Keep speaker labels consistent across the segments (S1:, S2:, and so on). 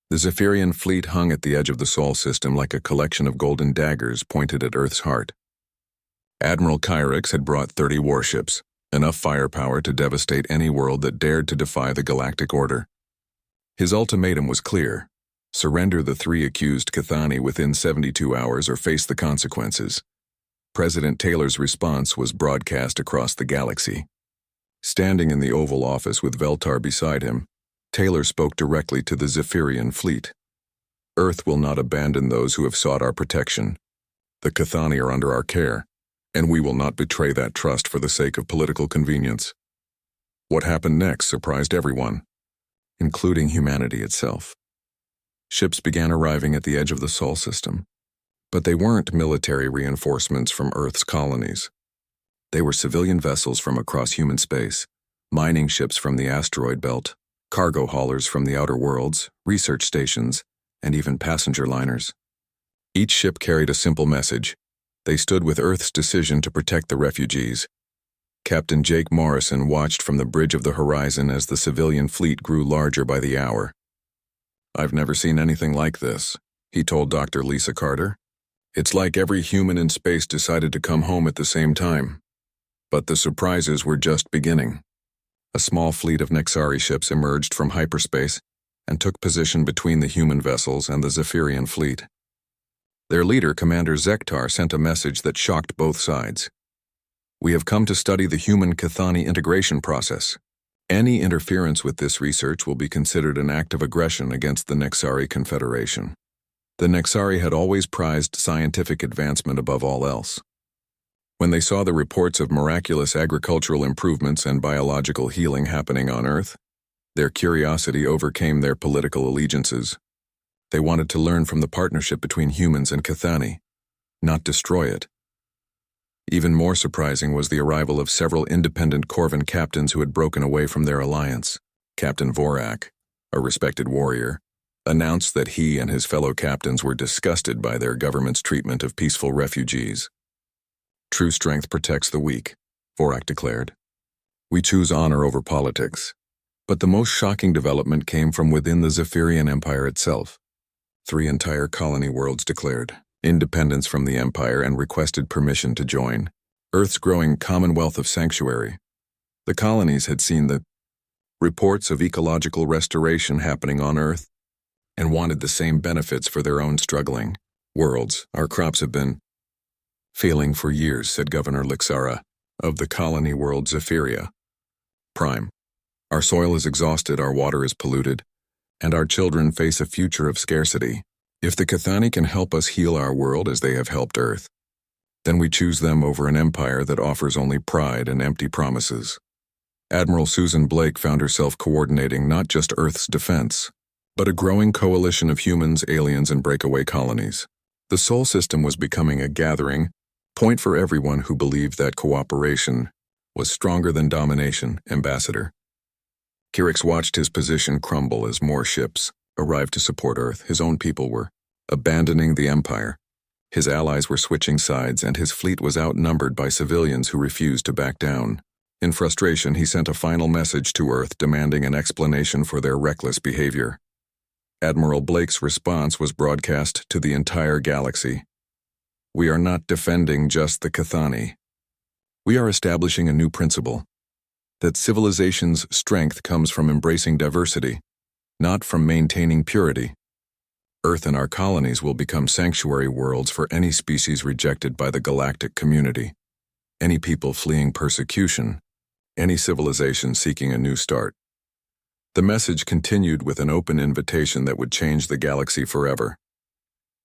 S1: The Zephyrian fleet hung at the edge of the Sol system like a collection of golden daggers pointed at Earth's heart. Admiral Kyrix had brought 30 warships, enough firepower to devastate any world that dared to defy the galactic order. His ultimatum was clear: surrender the 3 accused Cathani within 72 hours or face the consequences. President Taylor's response was broadcast across the galaxy. Standing in the Oval Office with Veltar beside him, Taylor spoke directly to the Zephyrian fleet. Earth will not abandon those who have sought our protection. The Cathani are under our care, and we will not betray that trust for the sake of political convenience. What happened next surprised everyone, including humanity itself. Ships began arriving at the edge of the Sol system, but they weren't military reinforcements from Earth's colonies. They were civilian vessels from across human space, mining ships from the asteroid belt, cargo haulers from the outer worlds, research stations, and even passenger liners. Each ship carried a simple message. They stood with Earth's decision to protect the refugees. Captain Jake Morrison watched from the bridge of the horizon as the civilian fleet grew larger by the hour. "I've never seen anything like this," he told Dr. Lisa Carter. "It's like every human in space decided to come home at the same time." But the surprises were just beginning. A small fleet of Nexari ships emerged from hyperspace and took position between the human vessels and the Zephyrian fleet. Their leader, Commander Zektar, sent a message that shocked both sides. "We have come to study the human Cathani integration process. Any interference with this research will be considered an act of aggression against the Nexari Confederation." The Nexari had always prized scientific advancement above all else. When they saw the reports of miraculous agricultural improvements and biological healing happening on Earth, their curiosity overcame their political allegiances. They wanted to learn from the partnership between humans and Cathani, not destroy it. Even more surprising was the arrival of several independent Corvan captains who had broken away from their alliance. Captain Vorak, a respected warrior, announced that he and his fellow captains were disgusted by their government's treatment of peaceful refugees. "True strength protects the weak," Vorak declared. "We choose honor over politics." But the most shocking development came from within the Zephyrian Empire itself. 3 entire colony worlds declared independence from the Empire and requested permission to join Earth's growing Commonwealth of Sanctuary. The colonies had seen the reports of ecological restoration happening on Earth and wanted the same benefits for their own struggling worlds. "Our crops have been failing for years," said Governor Lixara of the colony world Zephyria Prime. "Our soil is exhausted, our water is polluted, and our children face a future of scarcity. If the Cathani can help us heal our world as they have helped Earth, then we choose them over an empire that offers only pride and empty promises." Admiral Susan Blake found herself coordinating not just Earth's defense, but a growing coalition of humans, aliens, and breakaway colonies. The Sol system was becoming a gathering point for everyone who believed that cooperation was stronger than domination. Ambassador Kyrix watched his position crumble as more ships arrived to support Earth. His own people were abandoning the Empire. His allies were switching sides, and his fleet was outnumbered by civilians who refused to back down. In frustration, he sent a final message to Earth demanding an explanation for their reckless behavior. Admiral Blake's response was broadcast to the entire galaxy. "We are not defending just the Cathani. We are establishing a new principle: that civilization's strength comes from embracing diversity, not from maintaining purity. Earth and our colonies will become sanctuary worlds for any species rejected by the galactic community, any people fleeing persecution, any civilization seeking a new start." The message continued with an open invitation that would change the galaxy forever.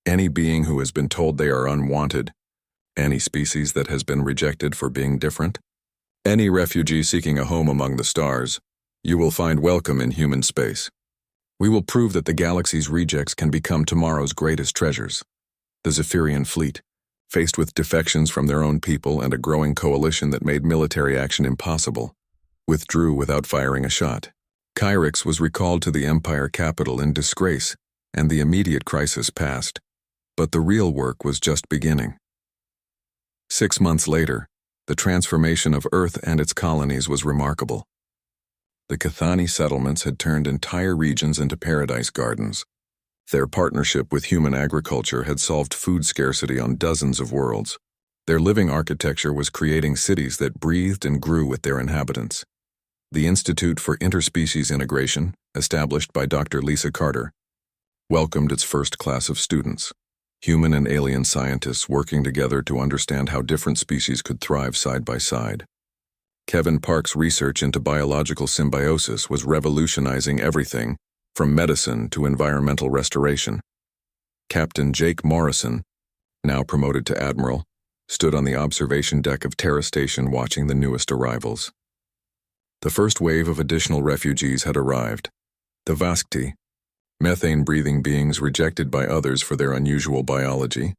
S1: Any being who has been told they are unwanted, any species that has been rejected for being different, any refugee seeking a home among the stars, you will find welcome in human space. We will prove that the galaxy's rejects can become tomorrow's greatest treasures. The Zephyrian fleet, faced with defections from their own people and a growing coalition that made military action impossible, withdrew without firing a shot. Kyrix was recalled to the Empire capital in disgrace, and the immediate crisis passed. But the real work was just beginning. 6 months later, the transformation of Earth and its colonies was remarkable. The Cathani settlements had turned entire regions into paradise gardens. Their partnership with human agriculture had solved food scarcity on dozens of worlds. Their living architecture was creating cities that breathed and grew with their inhabitants. The Institute for Interspecies Integration, established by Dr. Lisa Carter, welcomed its first class of students, human and alien scientists working together to understand how different species could thrive side by side. Kevin Park's research into biological symbiosis was revolutionizing everything from medicine to environmental restoration. Captain Jake Morrison, now promoted to admiral, stood on the observation deck of Terra Station watching the newest arrivals. The first wave of additional refugees had arrived. The Vaskti, methane-breathing beings rejected by others for their unusual biology,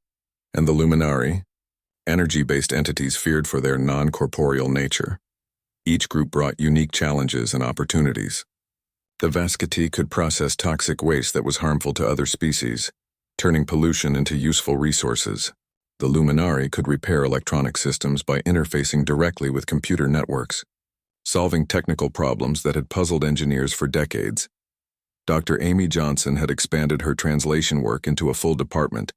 S1: and the Luminari, energy-based entities feared for their non-corporeal nature. Each group brought unique challenges and opportunities. The Vaskti could process toxic waste that was harmful to other species, turning pollution into useful resources. The Luminari could repair electronic systems by interfacing directly with computer networks, solving technical problems that had puzzled engineers for decades. Dr. Amy Johnson had expanded her translation work into a full department,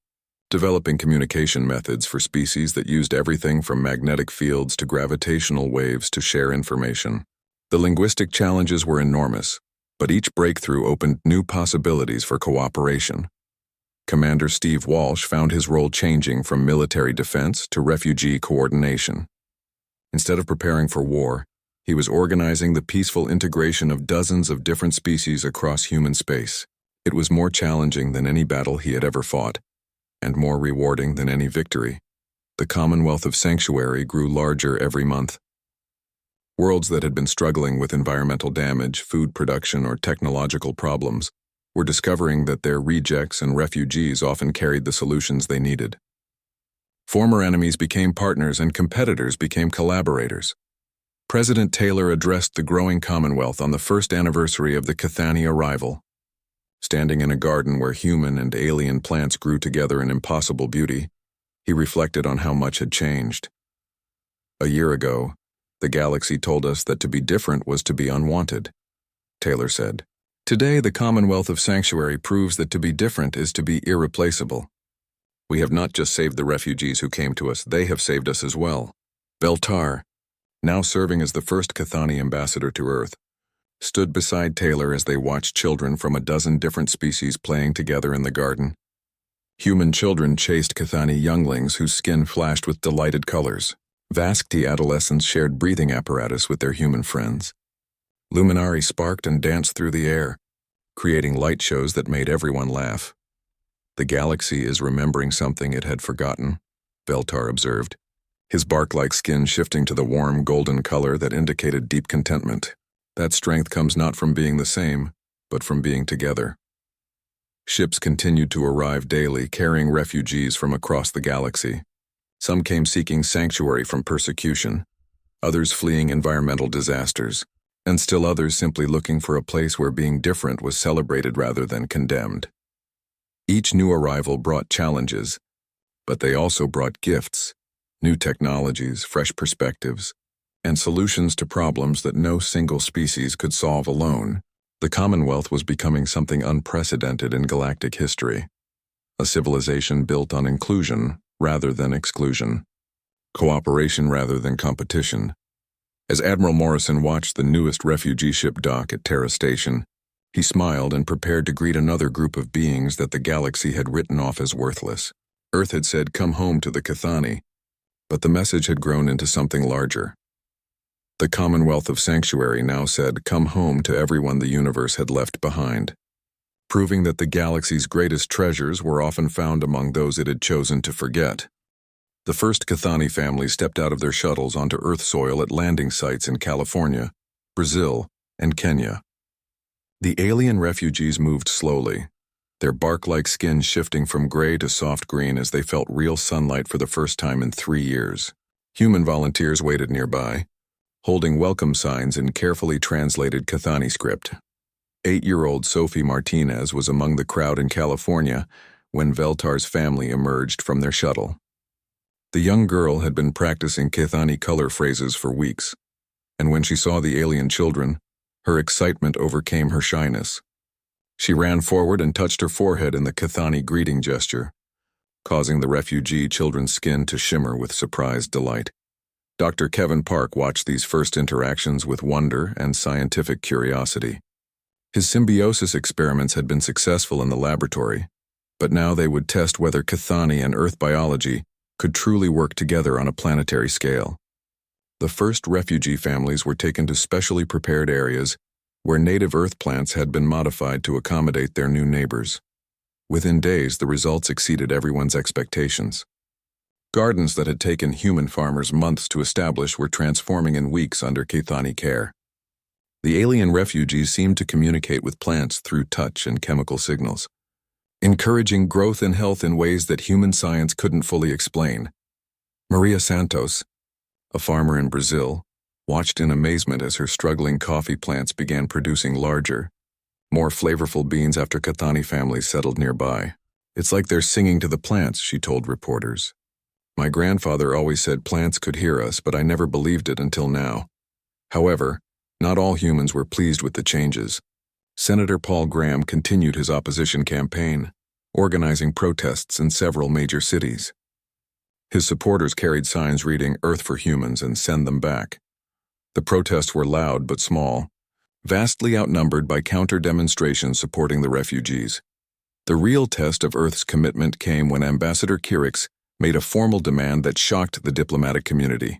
S1: developing communication methods for species that used everything from magnetic fields to gravitational waves to share information. The linguistic challenges were enormous, but each breakthrough opened new possibilities for cooperation. Commander Steve Walsh found his role changing from military defense to refugee coordination. Instead of preparing for war, he was organizing the peaceful integration of dozens of different species across human space. It was more challenging than any battle he had ever fought, and more rewarding than any victory. The Commonwealth of Sanctuary grew larger every month. Worlds that had been struggling with environmental damage, food production, or technological problems were discovering that their rejects and refugees often carried the solutions they needed. Former enemies became partners and competitors became collaborators. President Taylor addressed the growing Commonwealth on the first anniversary of the Cathani arrival. Standing in a garden where human and alien plants grew together in impossible beauty, he reflected on how much had changed. A year ago, the galaxy told us that to be different was to be unwanted, Taylor said. Today, the Commonwealth of Sanctuary proves that to be different is to be irreplaceable. We have not just saved the refugees who came to us, they have saved us as well. Beltar, now serving as the first Cathani ambassador to Earth, stood beside Taylor as they watched children from a dozen different species playing together in the garden. Human children chased Cathani younglings whose skin flashed with delighted colors. Vaskti adolescents shared breathing apparatus with their human friends. Luminari sparked and danced through the air, creating light shows that made everyone laugh. The galaxy is remembering something it had forgotten, Beltar observed, his bark-like skin shifting to the warm golden color that indicated deep contentment. That strength comes not from being the same, but from being together. Ships continued to arrive daily, carrying refugees from across the galaxy. Some came seeking sanctuary from persecution, others fleeing environmental disasters, and still others simply looking for a place where being different was celebrated rather than condemned. Each new arrival brought challenges, but they also brought gifts, new technologies, fresh perspectives, and solutions to problems that no single species could solve alone. The Commonwealth was becoming something unprecedented in galactic history, a civilization built on inclusion rather than exclusion, cooperation rather than competition. As Admiral Morrison watched the newest refugee ship dock at Terra Station, he smiled and prepared to greet another group of beings that the galaxy had written off as worthless. Earth had said, "Come home to the Cathani," but the message had grown into something larger. The Commonwealth of Sanctuary now said, "Come home to everyone the universe had left behind," proving that the galaxy's greatest treasures were often found among those it had chosen to forget. The first Cathani family stepped out of their shuttles onto Earth soil at landing sites in California, Brazil, and Kenya. The alien refugees moved slowly, their bark-like skin shifting from gray to soft green as they felt real sunlight for the first time in 3 years. Human volunteers waited nearby, holding welcome signs in carefully translated Cathani script. 8-year-old Sophie Martinez was among the crowd in California when Veltar's family emerged from their shuttle. The young girl had been practicing Cathani color phrases for weeks, and when she saw the alien children, her excitement overcame her shyness. She ran forward and touched her forehead in the Cathani greeting gesture, causing the refugee children's skin to shimmer with surprised delight. Dr. Kevin Park watched these first interactions with wonder and scientific curiosity. His symbiosis experiments had been successful in the laboratory, but now they would test whether Cathani and Earth biology could truly work together on a planetary scale. The first refugee families were taken to specially prepared areas where native Earth plants had been modified to accommodate their new neighbors. Within days, the results exceeded everyone's expectations. Gardens that had taken human farmers months to establish were transforming in weeks under Cathani care. The alien refugees seemed to communicate with plants through touch and chemical signals, encouraging growth and health in ways that human science couldn't fully explain. Maria Santos, a farmer in Brazil, watched in amazement as her struggling coffee plants began producing larger, more flavorful beans after Cathani families settled nearby. "It's like they're singing to the plants," she told reporters. "My grandfather always said plants could hear us, but I never believed it until now." However, not all humans were pleased with the changes. Senator Paul Graham continued his opposition campaign, organizing protests in several major cities. His supporters carried signs reading "Earth for Humans" and "Send them back." The protests were loud but small, vastly outnumbered by counter-demonstrations supporting the refugees. The real test of Earth's commitment came when Ambassador Kirix made a formal demand that shocked the diplomatic community.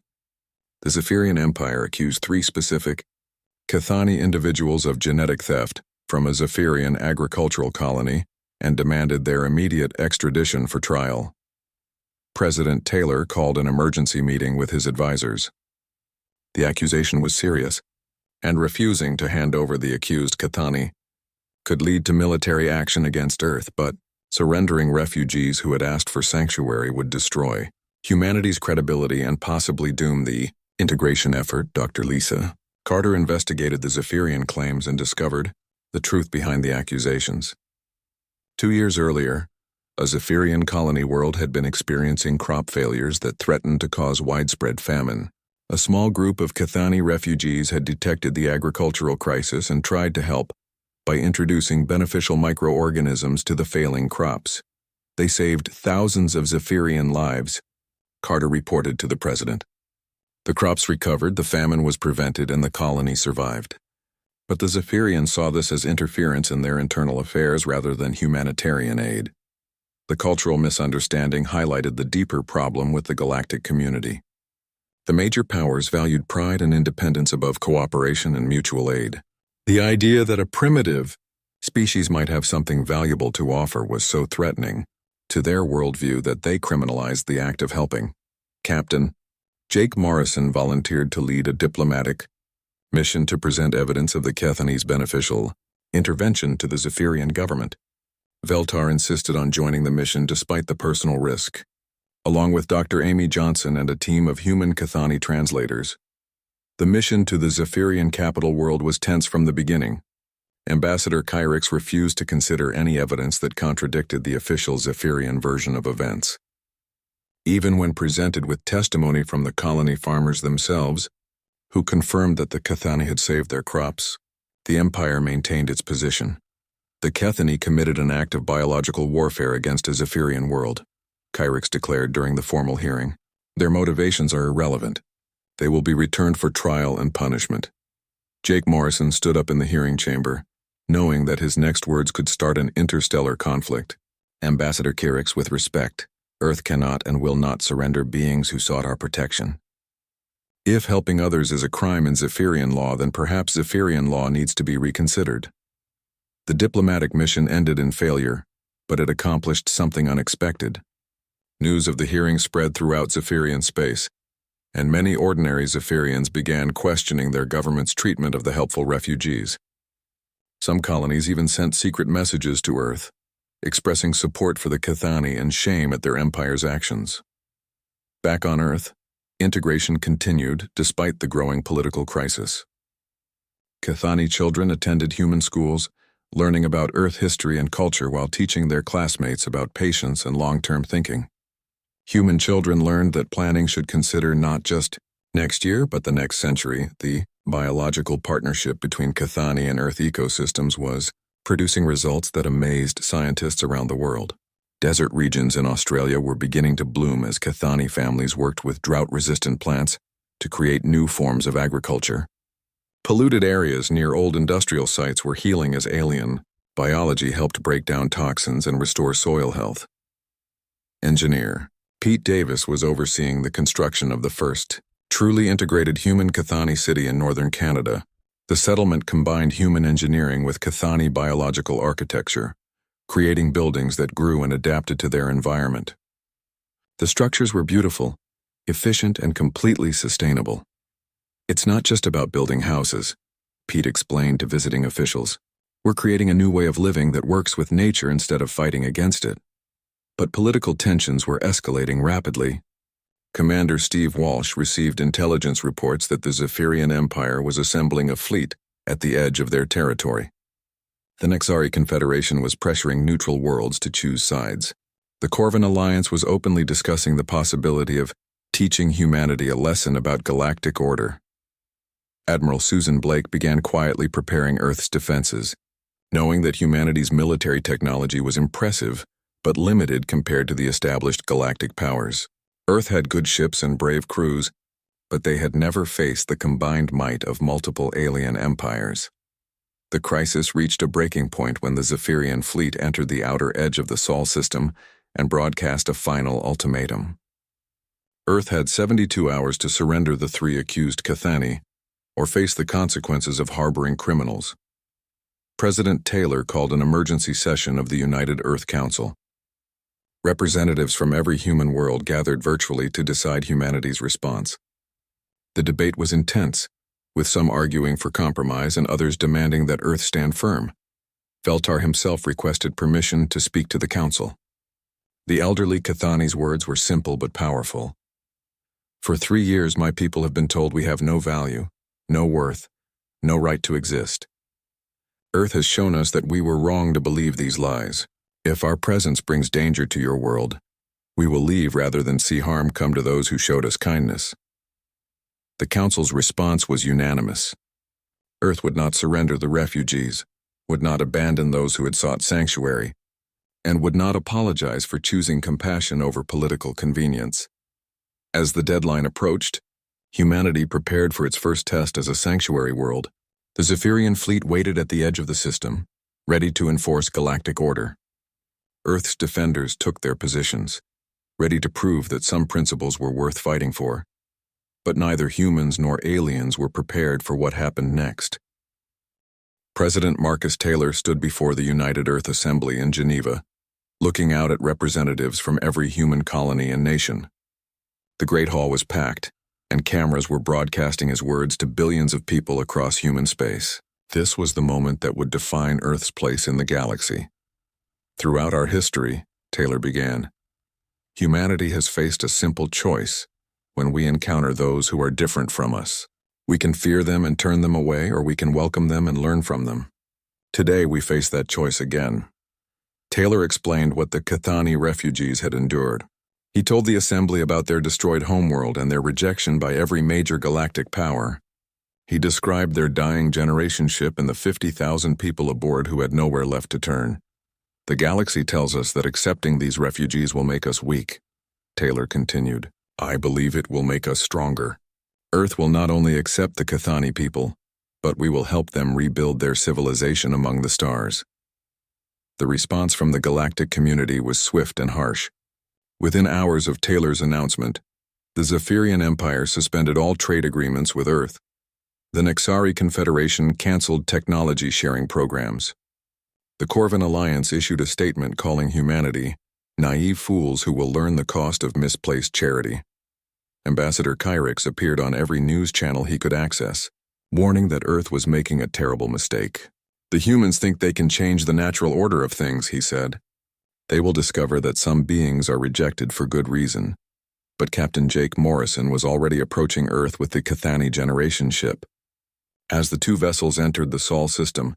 S1: The Zephyrian Empire accused 3 specific Cathani individuals of genetic theft from a Zephyrian agricultural colony and demanded their immediate extradition for trial. President Taylor called an emergency meeting with his advisors. The accusation was serious, and refusing to hand over the accused Cathani could lead to military action against Earth, but surrendering refugees who had asked for sanctuary would destroy humanity's credibility and possibly doom the integration effort. Dr. Lisa Carter investigated the Zephyrian claims and discovered the truth behind the accusations. 2 years earlier, a Zephyrian colony world had been experiencing crop failures that threatened to cause widespread famine. A small group of Cathani refugees had detected the agricultural crisis and tried to help by introducing beneficial microorganisms to the failing crops. They saved thousands of Zephyrian lives, Carter reported to the president. The crops recovered, the famine was prevented, and the colony survived. But the Zephyrians saw this as interference in their internal affairs rather than humanitarian aid. The cultural misunderstanding highlighted the deeper problem with the galactic community. The major powers valued pride and independence above cooperation and mutual aid. The idea that a primitive species might have something valuable to offer was so threatening to their worldview that they criminalized the act of helping. Captain Jake Morrison volunteered to lead a diplomatic mission to present evidence of the Cathani's beneficial intervention to the Zephyrian government. Veltar insisted on joining the mission despite the personal risk. Along with Dr. Amy Johnson and a team of human Cathani translators, the mission to the Zephyrian capital world was tense from the beginning. Ambassador Kirix refused to consider any evidence that contradicted the official Zephyrian version of events. Even when presented with testimony from the colony farmers themselves, who confirmed that the Cathani had saved their crops, the Empire maintained its position. The Cathani committed an act of biological warfare against a Zephyrian world, Kirix declared during the formal hearing. Their motivations are irrelevant. They will be returned for trial and punishment. Jake Morrison stood up in the hearing chamber, knowing that his next words could start an interstellar conflict. Ambassador Kirix, with respect, Earth cannot and will not surrender beings who sought our protection. If helping others is a crime in Zephyrian law, then perhaps Zephyrian law needs to be reconsidered. The diplomatic mission ended in failure, but it accomplished something unexpected. News of the hearing spread throughout Zephyrian space, and many ordinary Zephyrians began questioning their government's treatment of the helpful refugees. Some colonies even sent secret messages to Earth, expressing support for the Cathani and shame at their empire's actions. Back on Earth, integration continued despite the growing political crisis. Cathani children attended human schools, learning about Earth history and culture while teaching their classmates about patience and long-term thinking. Human children learned that planning should consider not just next year, but the next century. The biological partnership between Cathani and Earth ecosystems was producing results that amazed scientists around the world. Desert regions in Australia were beginning to bloom as Cathani families worked with drought-resistant plants to create new forms of agriculture. Polluted areas near old industrial sites were healing as alien biology helped break down toxins and restore soil health. Engineer Pete Davis was overseeing the construction of the first truly integrated human Cathani city in northern Canada. The settlement combined human engineering with Cathani biological architecture, creating buildings that grew and adapted to their environment. The structures were beautiful, efficient, and completely sustainable. "It's not just about building houses," Pete explained to visiting officials. "We're creating a new way of living that works with nature instead of fighting against it." But political tensions were escalating rapidly. Commander Steve Walsh received intelligence reports that the Zephyrian Empire was assembling a fleet at the edge of their territory. The Nexari Confederation was pressuring neutral worlds to choose sides. The Corvin Alliance was openly discussing the possibility of teaching humanity a lesson about galactic order. Admiral Susan Blake began quietly preparing Earth's defenses, knowing that humanity's military technology was impressive but limited compared to the established galactic powers. Earth had good ships and brave crews, but they had never faced the combined might of multiple alien empires. The crisis reached a breaking point when the Zephyrian fleet entered the outer edge of the Sol system and broadcast a final ultimatum. Earth had 72 hours to surrender the 3 accused Cathani, or face the consequences of harboring criminals. President Taylor called an emergency session of the United Earth Council. Representatives from every human world gathered virtually to decide humanity's response. The debate was intense, with some arguing for compromise and others demanding that Earth stand firm. Veltar himself requested permission to speak to the council. The elderly Cathani's words were simple but powerful. "For 3 years my people have been told we have no value, no worth, no right to exist. Earth has shown us that we were wrong to believe these lies. If our presence brings danger to your world, we will leave rather than see harm come to those who showed us kindness." The council's response was unanimous. Earth would not surrender the refugees, would not abandon those who had sought sanctuary, and would not apologize for choosing compassion over political convenience. As the deadline approached, humanity prepared for its first test as a sanctuary world. The Zephyrian fleet waited at the edge of the system, ready to enforce galactic order. Earth's defenders took their positions, ready to prove that some principles were worth fighting for. But neither humans nor aliens were prepared for what happened next. President Marcus Taylor stood before the United Earth Assembly in Geneva, looking out at representatives from every human colony and nation. The Great Hall was packed, and cameras were broadcasting his words to billions of people across human space. This was the moment that would define Earth's place in the galaxy. "Throughout our history," Taylor began, "humanity has faced a simple choice when we encounter those who are different from us. We can fear them and turn them away, or we can welcome them and learn from them. Today we face that choice again." Taylor explained what the Cathani refugees had endured. He told the assembly about their destroyed homeworld and their rejection by every major galactic power. He described their dying generation ship and the 50,000 people aboard who had nowhere left to turn. "The galaxy tells us that accepting these refugees will make us weak," Taylor continued. "I believe it will make us stronger. Earth will not only accept the Cathani people, but we will help them rebuild their civilization among the stars." The response from the galactic community was swift and harsh. Within hours of Taylor's announcement, the Zephyrian Empire suspended all trade agreements with Earth. The Nexari Confederation canceled technology-sharing programs. The Corvin Alliance issued a statement calling humanity naive fools who will learn the cost of misplaced charity. Ambassador Kyrix appeared on every news channel he could access, warning that Earth was making a terrible mistake. "The humans think they can change the natural order of things," he said. "They will discover that some beings are rejected for good reason." But Captain Jake Morrison was already approaching Earth with the Cathani generation ship. As the 2 vessels entered the Sol system,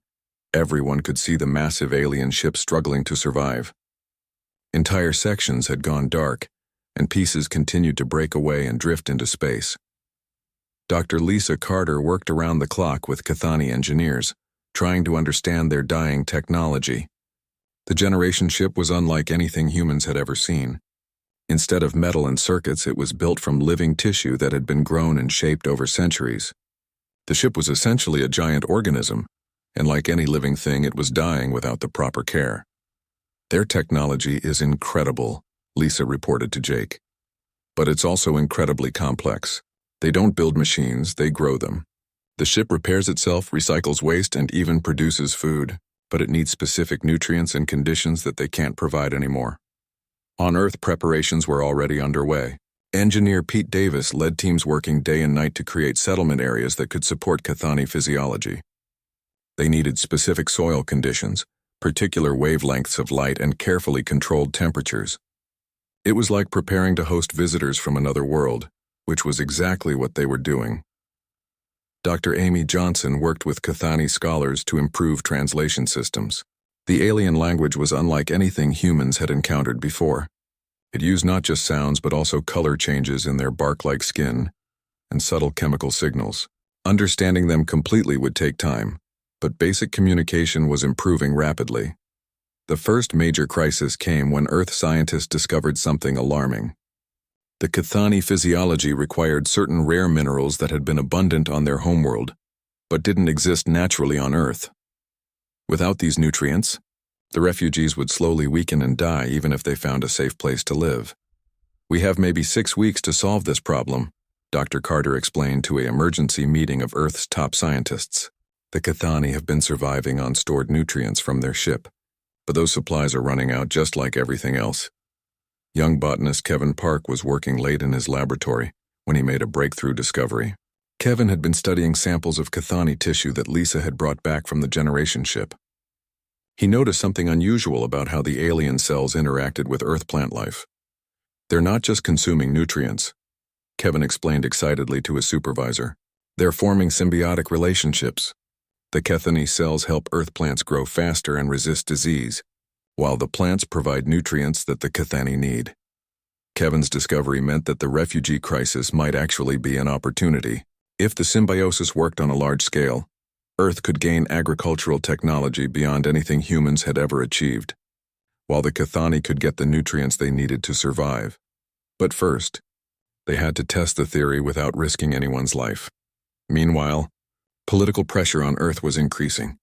S1: everyone could see the massive alien ship struggling to survive. Entire sections had gone dark, and pieces continued to break away and drift into space. Dr. Lisa Carter worked around the clock with Cathani engineers, trying to understand their dying technology. The generation ship was unlike anything humans had ever seen. Instead of metal and circuits, it was built from living tissue that had been grown and shaped over centuries. The ship was essentially a giant organism, and like any living thing, it was dying without the proper care. Their technology is incredible, Lisa reported to Jake. But it's also incredibly complex. They don't build machines, they grow them. The ship repairs itself, recycles waste, and even produces food, but it needs specific nutrients and conditions that they can't provide anymore. On Earth, preparations were already underway. Engineer Pete Davis led teams working day and night to create settlement areas that could support Cathani physiology. They needed specific soil conditions, particular wavelengths of light, and carefully controlled temperatures. It was like preparing to host visitors from another world, which was exactly what they were doing. Dr. Amy Johnson worked with Cathani scholars to improve translation systems. The alien language was unlike anything humans had encountered before. It used not just sounds but also color changes in their bark-like skin and subtle chemical signals. Understanding them completely would take time, but basic communication was improving rapidly. The first major crisis came when Earth scientists discovered something alarming. The Cathani physiology required certain rare minerals that had been abundant on their homeworld, but didn't exist naturally on Earth. Without these nutrients, the refugees would slowly weaken and die even if they found a safe place to live. "We have maybe 6 weeks to solve this problem," Dr. Carter explained to an emergency meeting of Earth's top scientists. The Cathani have been surviving on stored nutrients from their ship, but those supplies are running out just like everything else. Young botanist Kevin Park was working late in his laboratory when he made a breakthrough discovery. Kevin had been studying samples of Cathani tissue that Lisa had brought back from the generation ship. He noticed something unusual about how the alien cells interacted with Earth plant life. "They're not just consuming nutrients," Kevin explained excitedly to his supervisor. "They're forming symbiotic relationships. The Cathani cells help Earth plants grow faster and resist disease, while the plants provide nutrients that the Cathani need." Kevin's discovery meant that the refugee crisis might actually be an opportunity. If the symbiosis worked on a large scale, Earth could gain agricultural technology beyond anything humans had ever achieved, while the Cathani could get the nutrients they needed to survive. But first, they had to test the theory without risking anyone's life. Meanwhile, political pressure on Earth was increasing.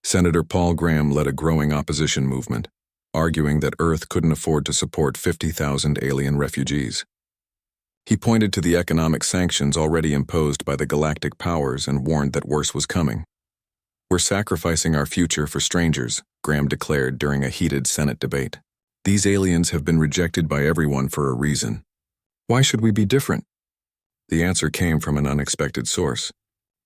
S1: Senator Paul Graham led a growing opposition movement, arguing that Earth couldn't afford to support 50,000 alien refugees. He pointed to the economic sanctions already imposed by the galactic powers and warned that worse was coming. "We're sacrificing our future for strangers," Graham declared during a heated Senate debate. "These aliens have been rejected by everyone for a reason. Why should we be different?" The answer came from an unexpected source.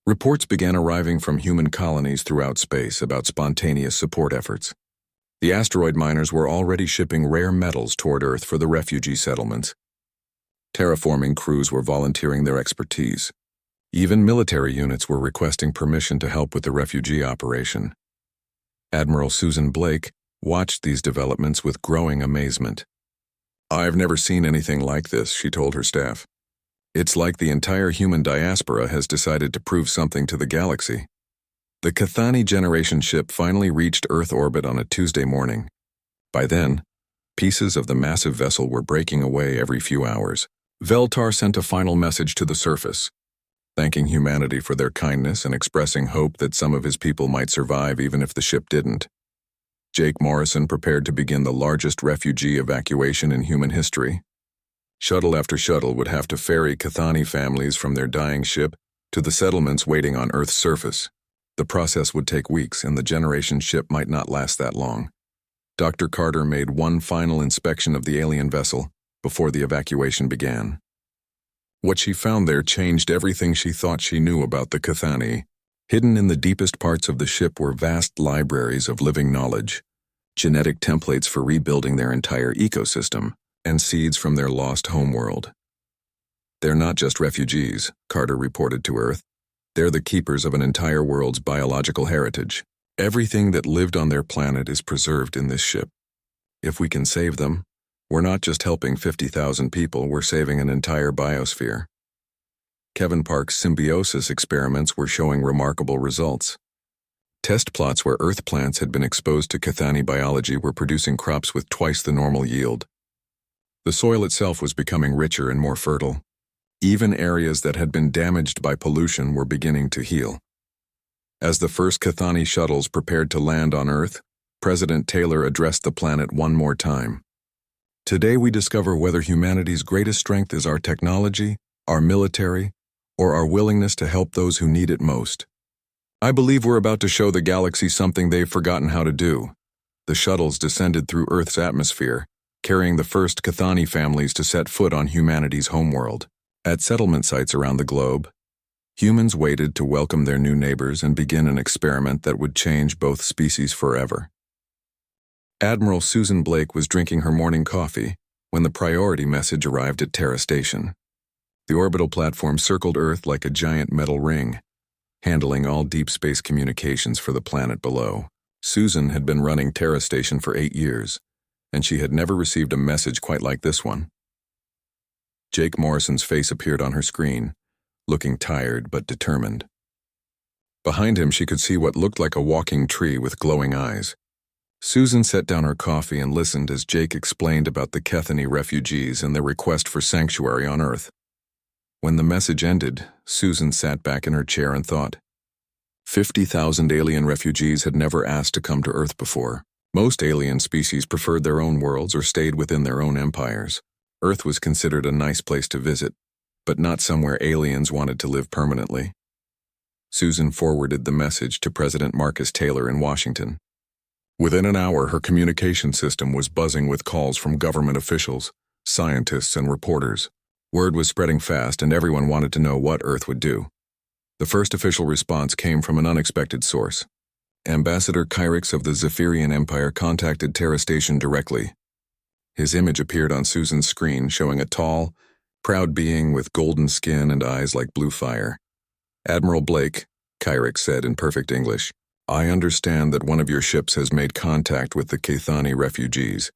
S1: Reports began arriving from human colonies throughout space about spontaneous support efforts. The asteroid miners were already shipping rare metals toward Earth for the refugee settlements. Terraforming crews were volunteering their expertise. Even military units were requesting permission to help with the refugee operation. Admiral Susan Blake watched these developments with growing amazement. "I've never seen anything like this," she told her staff. "It's like the entire human diaspora has decided to prove something to the galaxy." The Cathani generation ship finally reached Earth orbit on a Tuesday morning. By then, pieces of the massive vessel were breaking away every few hours. Veltar sent a final message to the surface, thanking humanity for their kindness and expressing hope that some of his people might survive even if the ship didn't. Jake Morrison prepared to begin the largest refugee evacuation in human history. Shuttle after shuttle would have to ferry Cathani families from their dying ship to the settlements waiting on Earth's surface. The process would take weeks, and the generation ship might not last that long. Dr. Carter made one final inspection of the alien vessel before the evacuation began. What she found there changed everything she thought she knew about the Cathani. Hidden in the deepest parts of the ship were vast libraries of living knowledge, genetic templates for rebuilding their entire ecosystem, and seeds from their lost homeworld. "They're not just refugees," Carter reported to Earth. "They're the keepers of an entire world's biological heritage. Everything that lived on their planet is preserved in this ship. If we can save them, we're not just helping 50,000 people, we're saving an entire biosphere." Kevin Park's symbiosis experiments were showing remarkable results. Test plots where Earth plants had been exposed to Cathani biology were producing crops with twice the normal yield. The soil itself was becoming richer and more fertile. Even areas that had been damaged by pollution were beginning to heal. As the first Cathani shuttles prepared to land on Earth, President Taylor addressed the planet one more time. Today we discover whether humanity's greatest strength is our technology, our military, or our willingness to help those who need it most. I believe we're about to show the galaxy something they've forgotten how to do. The shuttles descended through Earth's atmosphere, carrying the first Cathani families to set foot on humanity's homeworld. At settlement sites around the globe, humans waited to welcome their new neighbors and begin an experiment that would change both species forever. Admiral Susan Blake was drinking her morning coffee when the priority message arrived at Terra Station. The orbital platform circled Earth like a giant metal ring, handling all deep space communications for the planet below. Susan had been running Terra Station for 8 years, and she had never received a message quite like this one. Jake Morrison's face appeared on her screen, looking tired but determined. Behind him, she could see what looked like a walking tree with glowing eyes. Susan set down her coffee and listened as Jake explained about the Cathani refugees and their request for sanctuary on Earth. When the message ended, Susan sat back in her chair and thought. 50,000 alien refugees had never asked to come to Earth before. Most alien species preferred their own worlds or stayed within their own empires. Earth was considered a nice place to visit, but not somewhere aliens wanted to live permanently. Susan forwarded the message to President Marcus Taylor in Washington. Within an hour, her communication system was buzzing with calls from government officials, scientists, and reporters. Word was spreading fast, and everyone wanted to know what Earth would do. The first official response came from an unexpected source. Ambassador Kyrix of the Zephyrian Empire contacted Terra Station directly. His image appeared on Susan's screen, showing a tall, proud being with golden skin and eyes like blue fire. Admiral Blake, Kyrix said in perfect English, I understand that one of your ships has made contact with the Cathani refugees.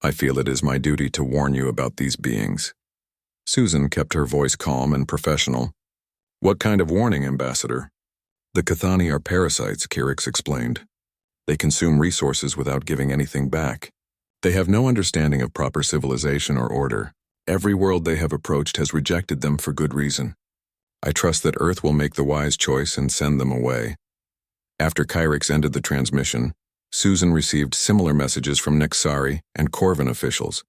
S1: I feel it is my duty to warn you about these beings. Susan kept her voice calm and professional. What kind of warning, Ambassador? The Cathani are parasites, Kyrix explained. They consume resources without giving anything back. They have no understanding of proper civilization or order. Every world they have approached has rejected them for good reason. I trust that Earth will make the wise choice and send them away. After Kyrix ended the transmission, Susan received similar messages from Nexari and Corvin officials.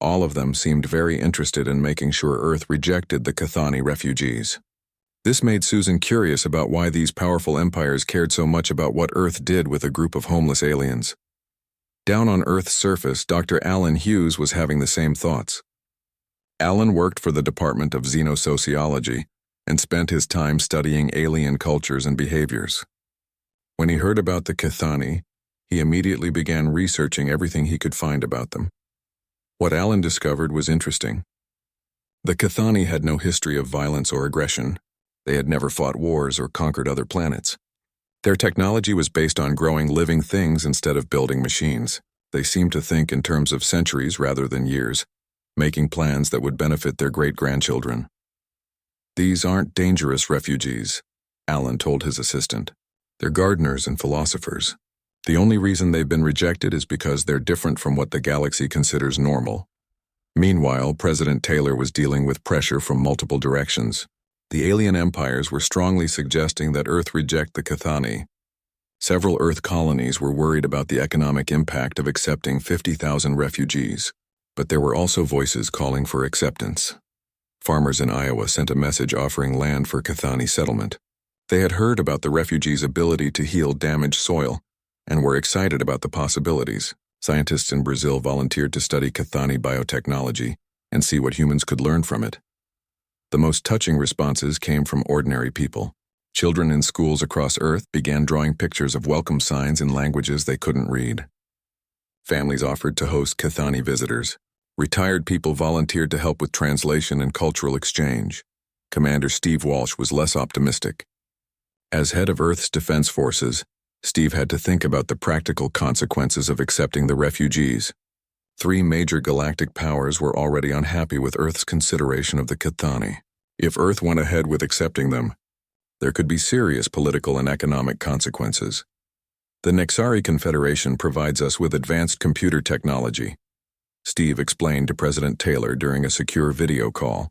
S1: All of them seemed very interested in making sure Earth rejected the Cathani refugees. This made Susan curious about why these powerful empires cared so much about what Earth did with a group of homeless aliens. Down on Earth's surface, Dr. Alan Hughes was having the same thoughts. Alan worked for the Department of Xenosociology and spent his time studying alien cultures and behaviors. When he heard about the Cathani, he immediately began researching everything he could find about them. What Alan discovered was interesting. The Cathani had no history of violence or aggression. They had never fought wars or conquered other planets. Their technology was based on growing living things instead of building machines. They seemed to think in terms of centuries rather than years, making plans that would benefit their great-grandchildren. These aren't dangerous refugees, Alan told his assistant. They're gardeners and philosophers. The only reason they've been rejected is because they're different from what the galaxy considers normal. Meanwhile, President Taylor was dealing with pressure from multiple directions. The alien empires were strongly suggesting that Earth reject the Cathani. Several Earth colonies were worried about the economic impact of accepting 50,000 refugees, but there were also voices calling for acceptance. Farmers in Iowa sent a message offering land for Cathani settlement. They had heard about the refugees' ability to heal damaged soil and were excited about the possibilities. Scientists in Brazil volunteered to study Cathani biotechnology and see what humans could learn from it. The most touching responses came from ordinary people. Children in schools across Earth began drawing pictures of welcome signs in languages they couldn't read. Families offered to host Cathani visitors. Retired people volunteered to help with translation and cultural exchange. Commander Steve Walsh was less optimistic. As head of Earth's defense forces, Steve had to think about the practical consequences of accepting the refugees. 3 major galactic powers were already unhappy with Earth's consideration of the Cathani. If Earth went ahead with accepting them, There could be serious political and economic consequences. The Nexari Confederation provides us with advanced computer technology, Steve explained to President Taylor during a secure video call.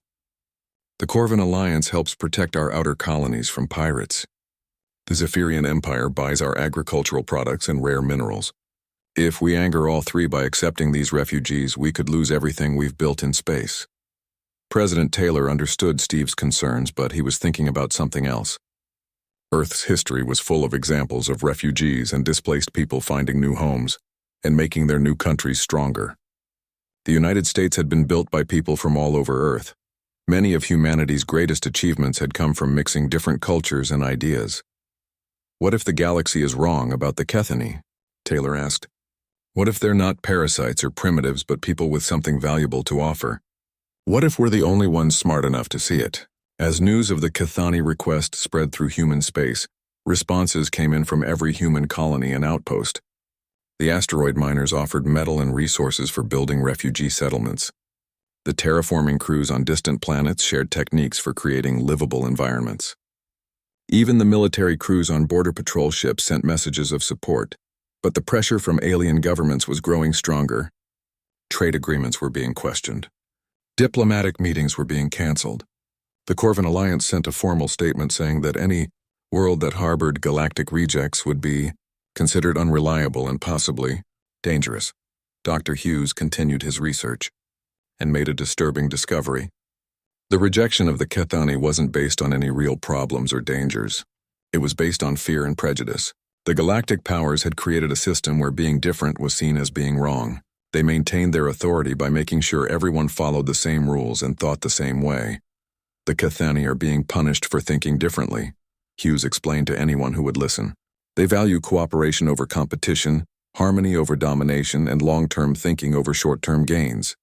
S1: The Corvin Alliance helps protect our outer colonies from pirates. The Zephyrian Empire buys our agricultural products and rare minerals. If we anger all three by accepting these refugees, we could lose everything we've built in space. President Taylor understood Steve's concerns, but he was thinking about something else. Earth's history was full of examples of refugees and displaced people finding new homes and making their new countries stronger. The United States had been built by people from all over Earth. Many of humanity's greatest achievements had come from mixing different cultures and ideas. What if the galaxy is wrong about the Kethani? Taylor asked. What if they're not parasites or primitives but people with something valuable to offer? What if we're the only ones smart enough to see it? As news of the Kethani request spread through human space, responses came in from every human colony and outpost. The asteroid miners offered metal and resources for building refugee settlements. The terraforming crews on distant planets shared techniques for creating livable environments. Even the military crews on border patrol ships sent messages of support, but the pressure from alien governments was growing stronger. Trade agreements were being questioned. Diplomatic meetings were being canceled. The Corvin Alliance sent a formal statement saying that any world that harbored galactic rejects would be considered unreliable and possibly dangerous. Dr. Hughes continued his research and made a disturbing discovery. The rejection of the Kethani wasn't based on any real problems or dangers. It was based on fear and prejudice. The galactic powers had created a system where being different was seen as being wrong. They maintained their authority by making sure everyone followed the same rules and thought the same way. The Kethani are being punished for thinking differently, Hughes explained to anyone who would listen. They value cooperation over competition, harmony over domination, and long-term thinking over short-term gains.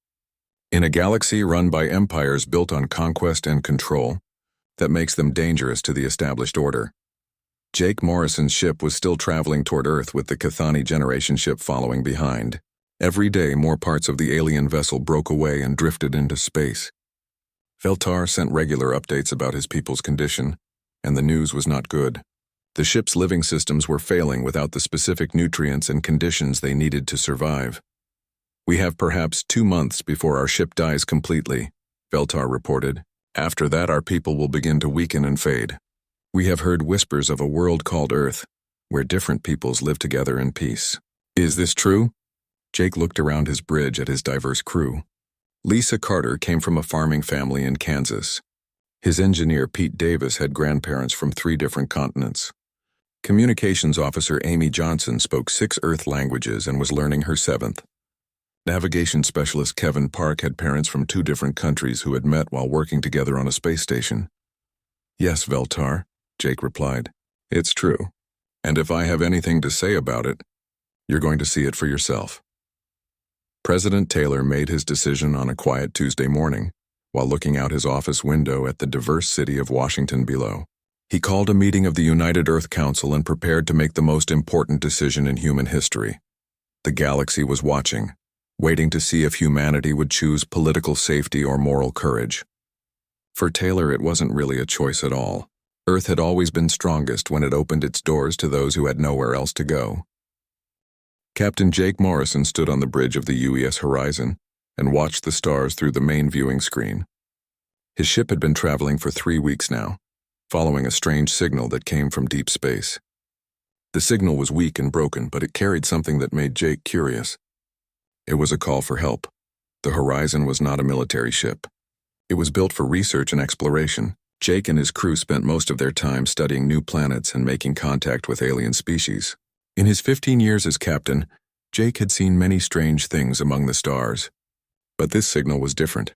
S1: In a galaxy run by empires built on conquest and control, that makes them dangerous to the established order. Jake Morrison's ship was still traveling toward Earth with the Kethani generation ship following behind. Every day, more parts of the alien vessel broke away and drifted into space. Veltar sent regular updates about his people's condition, and the news was not good. The ship's living systems were failing without the specific nutrients and conditions they needed to survive. We have perhaps 2 months before our ship dies completely, Veltar reported. After that, our people will begin to weaken and fade. We have heard whispers of a world called Earth, where different peoples live together in peace. Is this true? Jake looked around his bridge at his diverse crew. Lisa Carter came from a farming family in Kansas. His engineer, Pete Davis, had grandparents from 3 different continents. Communications officer Amy Johnson spoke 6 Earth languages and was learning her 7th. Navigation specialist Kevin Park had parents from 2 different countries who had met while working together on a space station. Yes, Veltar, Jake replied. It's true. And if I have anything to say about it, you're going to see it for yourself. President Taylor made his decision on a quiet Tuesday morning, while looking out his office window at the diverse city of Washington below. He called a meeting of the United Earth Council and prepared to make the most important decision in human history. The galaxy was watching, waiting to see if humanity would choose political safety or moral courage. For Taylor, it wasn't really a choice at all. Earth had always been strongest when it opened its doors to those who had nowhere else to go. Captain Jake Morrison stood on the bridge of the UES Horizon and watched the stars through the main viewing screen. His ship had been traveling for 3 weeks now, following a strange signal that came from deep space. The signal was weak and broken, but it carried something that made Jake curious. It was a call for help. The Horizon was not a military ship. It was built for research and exploration. Jake and his crew spent most of their time studying new planets and making contact with alien species. In his 15 years as captain, Jake had seen many strange things among the stars. But this signal was different.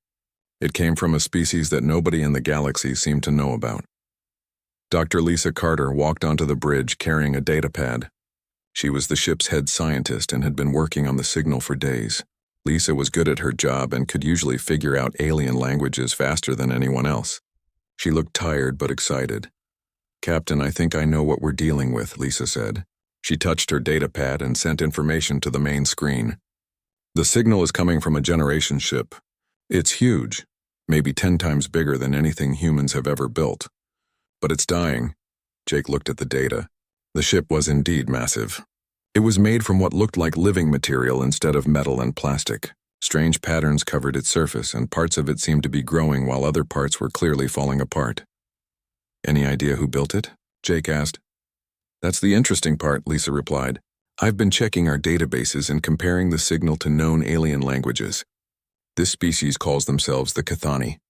S1: It came from a species that nobody in the galaxy seemed to know about. Dr. Lisa Carter walked onto the bridge carrying a datapad. She was the ship's head scientist and had been working on the signal for days. Lisa was good at her job and could usually figure out alien languages faster than anyone else. She looked tired but excited. "Captain, I think I know what we're dealing with," Lisa said. She touched her datapad and sent information to the main screen. "The signal is coming from a generation ship. It's huge, maybe 10 times bigger than anything humans have ever built. But it's dying, Jake looked at the data. The ship was indeed massive. It was made from what looked like living material instead of metal and plastic. Strange patterns covered its surface, and parts of it seemed to be growing while other parts were clearly falling apart. "Any idea who built it?" Jake asked. "That's the interesting part," Lisa replied. "I've been checking our databases and comparing the signal to known alien languages. This species calls themselves the Cathani.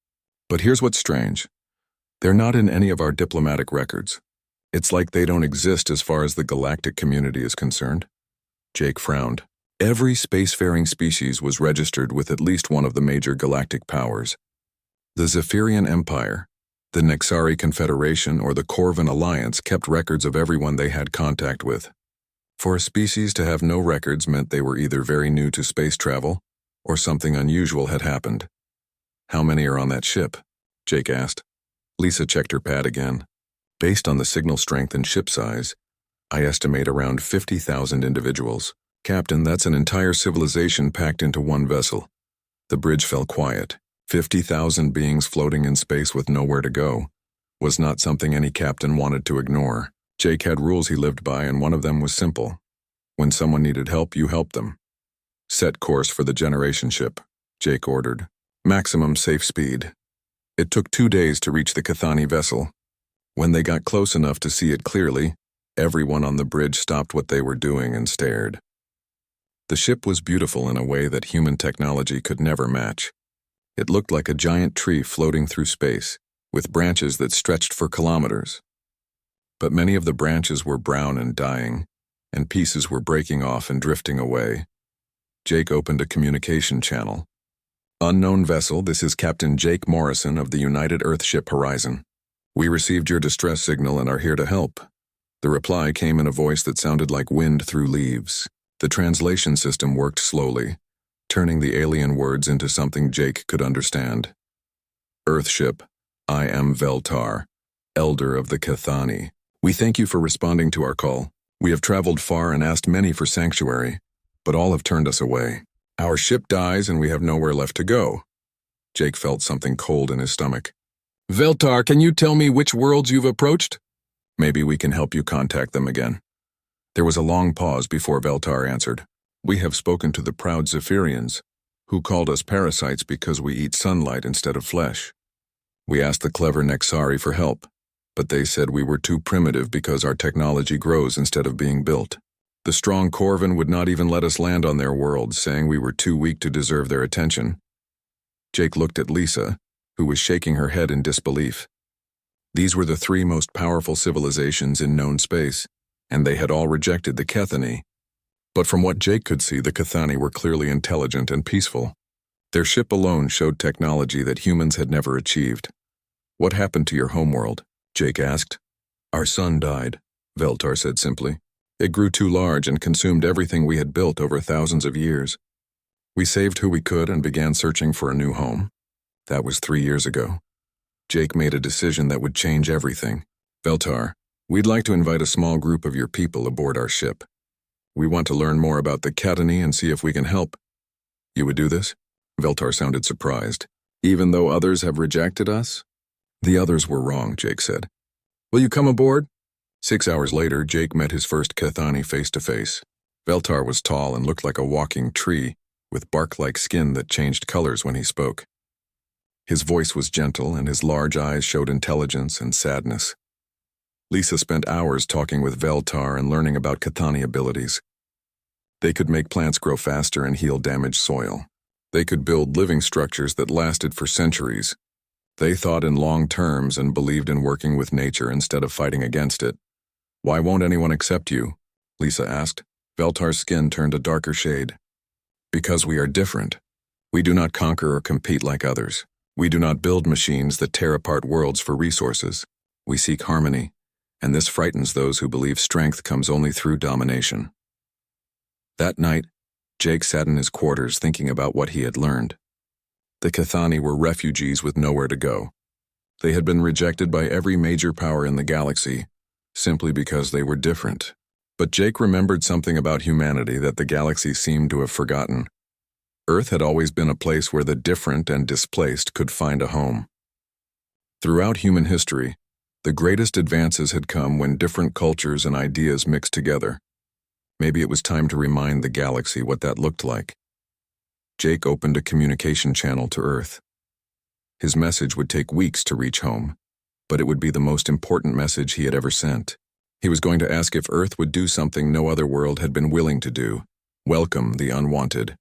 S1: But here's what's strange. They're not in any of our diplomatic records. It's like they don't exist as far as the galactic community is concerned." Jake frowned. Every spacefaring species was registered with at least one of the major galactic powers. The Zephyrian Empire, the Nexari Confederation, or the Corvan Alliance kept records of everyone they had contact with. For a species to have no records meant they were either very new to space travel or something unusual had happened. "How many are on that ship?" Jake asked. Lisa checked her pad again. "Based on the signal strength and ship size, I estimate around 50,000 individuals. Captain, that's an entire civilization packed into one vessel." The bridge fell quiet. 50,000 beings floating in space with nowhere to go was not something any captain wanted to ignore. Jake had rules he lived by, and one of them was simple. When someone needed help, you helped them. "Set course for the generation ship," Jake ordered. "Maximum safe speed." It took 2 days to reach the Cathani vessel. When they got close enough to see it clearly, everyone on the bridge stopped what they were doing and stared. The ship was beautiful in a way that human technology could never match. It looked like a giant tree floating through space, with branches that stretched for kilometers. But many of the branches were brown and dying, and pieces were breaking off and drifting away. Jake opened a communication channel. "Unknown vessel, this is Captain Jake Morrison of the United Earthship Horizon. We received your distress signal and are here to help." The reply came in a voice that sounded like wind through leaves. The translation system worked slowly, turning the alien words into something Jake could understand. "Earthship, I am Veltar, Elder of the Cathani. We thank you for responding to our call. We have traveled far and asked many for sanctuary, but all have turned us away. Our ship dies and we have nowhere left to go." Jake felt something cold in his stomach. "Veltar, can you tell me which worlds you've approached? Maybe we can help you contact them again." There was a long pause before Veltar answered. "We have spoken to the proud Zephyrians, who called us parasites because we eat sunlight instead of flesh. We asked the clever Nexari for help, but they said we were too primitive because our technology grows instead of being built. The strong Corvan would not even let us land on their world, saying we were too weak to deserve their attention." Jake looked at Lisa, who was shaking her head in disbelief. These were the 3 most powerful civilizations in known space, and they had all rejected the Cathani. But from what Jake could see, the Cathani were clearly intelligent and peaceful. Their ship alone showed technology that humans had never achieved. "What happened to your homeworld?" Jake asked. "Our sun died," Veltar said simply. "It grew too large and consumed everything we had built over thousands of years. We saved who we could and began searching for a new home. That was 3 years ago. Jake made a decision that would change everything. Veltar, we'd like to invite a small group of your people aboard our ship. We want to learn more about the Cathani and see if we can help." "You would do this?" Veltar sounded surprised. "Even though others have rejected us?" "The others were wrong," Jake said. "Will you come aboard?" 6 hours later, Jake met his first Cathani face-to-face. Veltar was tall and looked like a walking tree, with bark-like skin that changed colors when he spoke. His voice was gentle, and his large eyes showed intelligence and sadness. Lisa spent hours talking with Veltar and learning about Cathani abilities. They could make plants grow faster and heal damaged soil. They could build living structures that lasted for centuries. They thought in long terms and believed in working with nature instead of fighting against it. "Why won't anyone accept you?" Lisa asked. Veltar's skin turned a darker shade. "Because we are different. We do not conquer or compete like others. We do not build machines that tear apart worlds for resources. We seek harmony, and this frightens those who believe strength comes only through domination." That night, Jake sat in his quarters thinking about what he had learned. The Cathani were refugees with nowhere to go. They had been rejected by every major power in the galaxy, simply because they were different. But Jake remembered something about humanity that the galaxy seemed to have forgotten. Earth had always been a place where the different and displaced could find a home. Throughout human history, The greatest advances had come when different cultures and ideas mixed together. Maybe it was time to remind the galaxy what that looked like. Jake opened a communication channel to Earth. His message would take weeks to reach home, but it would be the most important message he had ever sent. He was going to ask if Earth would do something no other world had been willing to do: welcome the unwanted.